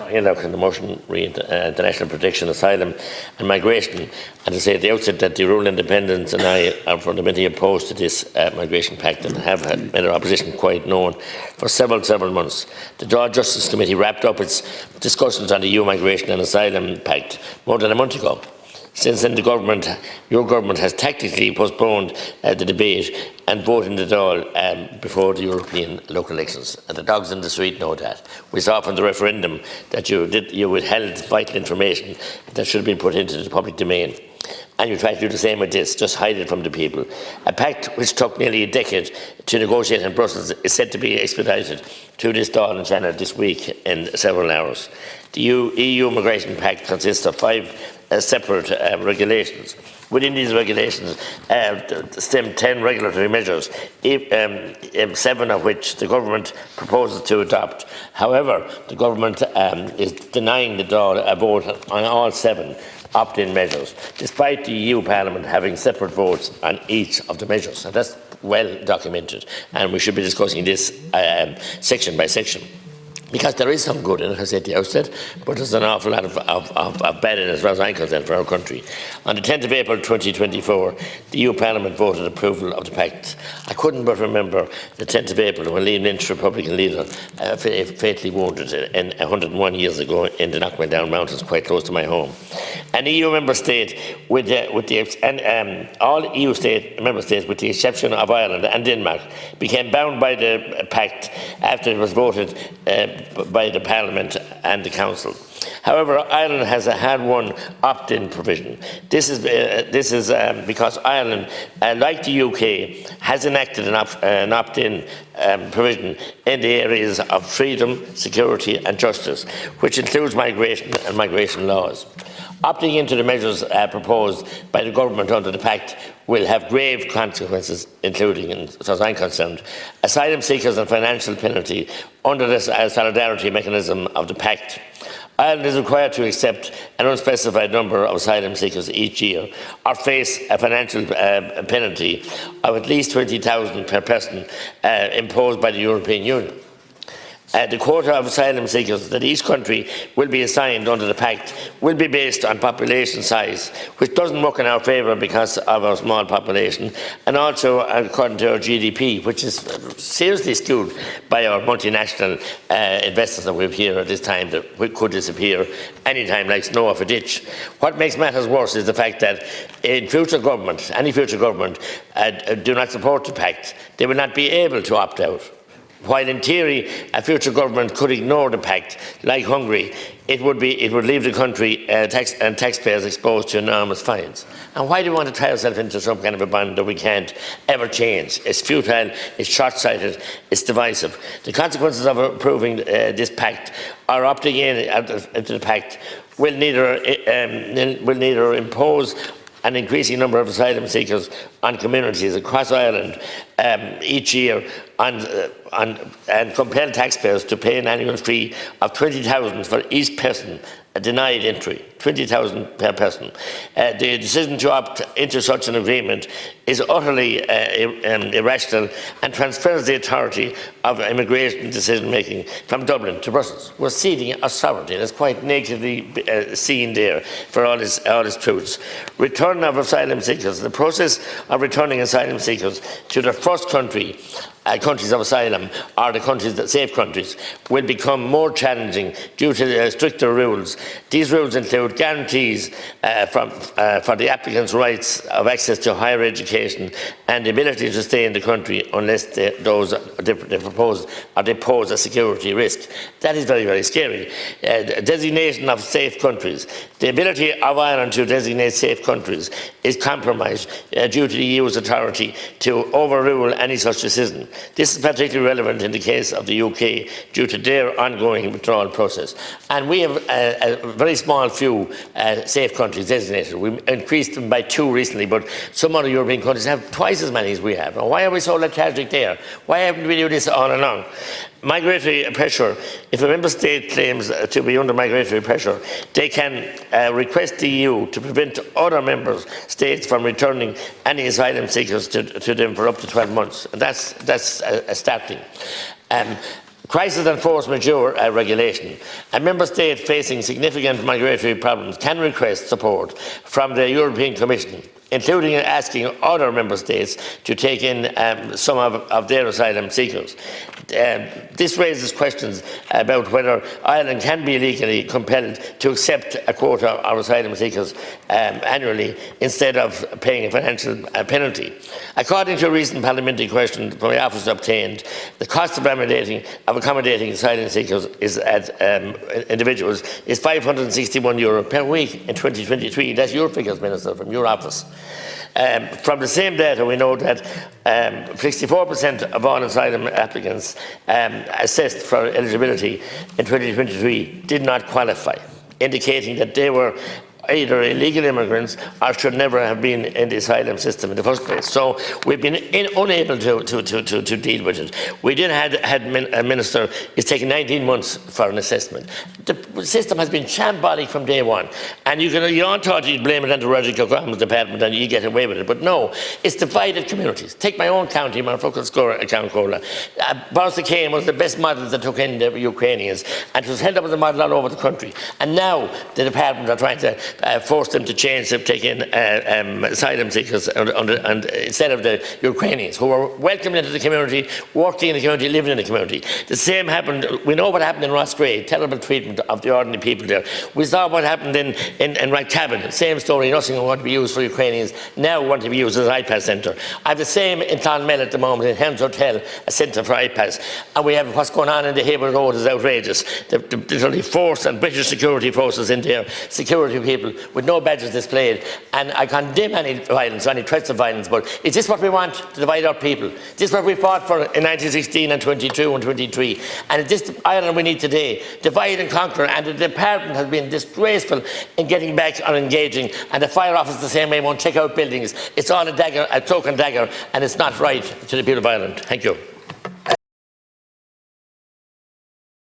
in the motion read international protection, asylum and migration, and to say at the outset that the rural independents and I are fundamentally opposed to this migration pact and have made our opposition quite known for several months. The Dáil Justice Committee wrapped up its discussions on the EU migration and asylum pact more than a month ago. Since then, your government has tactically postponed the debate and vote in the Dáil before the European local elections. And the dogs in the street know that. We saw from the referendum that you withheld vital information that should have been put into the public domain. And you try to do the same with this, just hide it from the people. A pact which took nearly a decade to negotiate in Brussels is set to be expedited through this Dáil channel this week in several hours. The EU Migration Pact consists of 5 separate regulations. Within these regulations stem 10 regulatory measures, 7 of which the government proposes to adopt. However, the government is denying the Dáil a vote on all 7 opt-in measures, despite the EU Parliament having separate votes on each of the measures. And that's well documented, and we should be discussing this section by section. Because there is some good in it, as I said at the outset, but there's an awful lot of bad in it, as far as I'm concerned, for our country. On the 10th of April 2024, the EU Parliament voted approval of the pact. I couldn't but remember the 10th of April when Liam Lynch, Republican leader, fatally wounded 101 years ago in the Knockmadown Mountains, quite close to my home. An EU member state all EU member states, with the exception of Ireland and Denmark, became bound by the pact after it was voted by the Parliament and the Council. However, Ireland has a hard-won opt-in provision. This is because Ireland, like the UK, has enacted an opt-in provision in the areas of freedom, security and justice, which includes migration and migration laws. Opting into the measures proposed by the government under the pact will have grave consequences, including, as far as I'm concerned, asylum seekers and financial penalty under the solidarity mechanism of the pact. Ireland is required to accept an unspecified number of asylum seekers each year or face a financial penalty of at least 20,000 per person imposed by the European Union. The quota of asylum seekers that each country will be assigned under the pact will be based on population size, which doesn't work in our favour because of our small population, and also according to our GDP, which is seriously skewed by our multinational investors that we have here at this time that could disappear any time like snow off a ditch. What makes matters worse is the fact that in future government, any future government, do not support the pact, they will not be able to opt out. While in theory a future government could ignore the pact, like Hungary, it would leave the country and taxpayers exposed to enormous fines. And why do we want to tie ourselves into some kind of a bond that we can't ever change? It's futile, it's short-sighted, it's divisive. The consequences of approving this pact or opting into the pact will neither impose an increasing number of asylum seekers on communities across Ireland each year and compel taxpayers to pay an annual fee of 20,000 for each person denied entry, 20,000 per person. The decision to opt into such an agreement is utterly irrational and transfers the authority of immigration decision-making from Dublin to Brussels. We're ceding our sovereignty. That's quite nakedly seen there for all its truths. Return of asylum seekers. The process of returning asylum seekers to their first country, countries of asylum, or the countries that safe countries, will become more challenging due to the stricter rules. These rules include guarantees for the applicant's rights of access to higher education and the ability to stay in the country unless they pose a security risk. That is very, very scary. Designation of safe countries. The ability of Ireland to designate safe countries is compromised due to the EU's authority to overrule any such decision. This is particularly relevant in the case of the UK due to their ongoing withdrawal process. And we have a very small few safe countries designated. We increased them by 2 recently, but some other European countries have twice as many as we have. Now, why are we so lethargic there? Why haven't we done this all along? Migratory pressure. If a member state claims to be under migratory pressure, they can request the EU to prevent other member states from returning any asylum seekers to them for up to 12 months. And that's startling. Crisis and force majeure regulation. A member state facing significant migratory problems can request support from the European Commission, including asking other member states to take in some of their asylum seekers. This raises questions about whether Ireland can be legally compelled to accept a quota of asylum seekers annually instead of paying a financial penalty. According to a recent parliamentary question from my office obtained, the cost of accommodating asylum seekers is individuals is €561 per week in 2023. That's your figures, Minister, from your office. From the same data, we know that 64% of all asylum applicants assessed for eligibility in 2023 did not qualify, indicating that they were either illegal immigrants or should never have been in the asylum system in the first place. So we've been unable to deal with it. We did had a minister, it's taken 19 months for an assessment. The system has been shambolic from day one. And you all thought you'd blame it on the Roger Kilcrom's department and you get away with it. But no, it's divided communities. Take my own county, County. Boston Kane was the best model that took in the Ukrainians, and it was held up as a model all over the country. And now the department are trying to force them to change, to take in asylum seekers and instead of the Ukrainians, who were welcomed into the community, working in the community, living in the community. The same happened, we know what happened in Roscrea, terrible treatment of the ordinary people there. We saw what happened in Rathcabbin, same story, nothing want to be used for Ukrainians, now want to be used as an IPAS centre. I have the same in Clonmel at the moment, in Helms Hotel, a centre for IPAS. And we have what's going on in the Hayward Road is outrageous. The force and British security forces in there, security people with no badges displayed, and I condemn any violence, any threats of violence, but is this what we want, to divide our people? Is this what we fought for in 1916 and 22 and 23? And is this Ireland we need today? Divide and conquer, and the department has been disgraceful in getting back on engaging, and the Fire Office the same way won't check out buildings. It's all a token dagger, and it's not right to the people of Ireland. Thank you.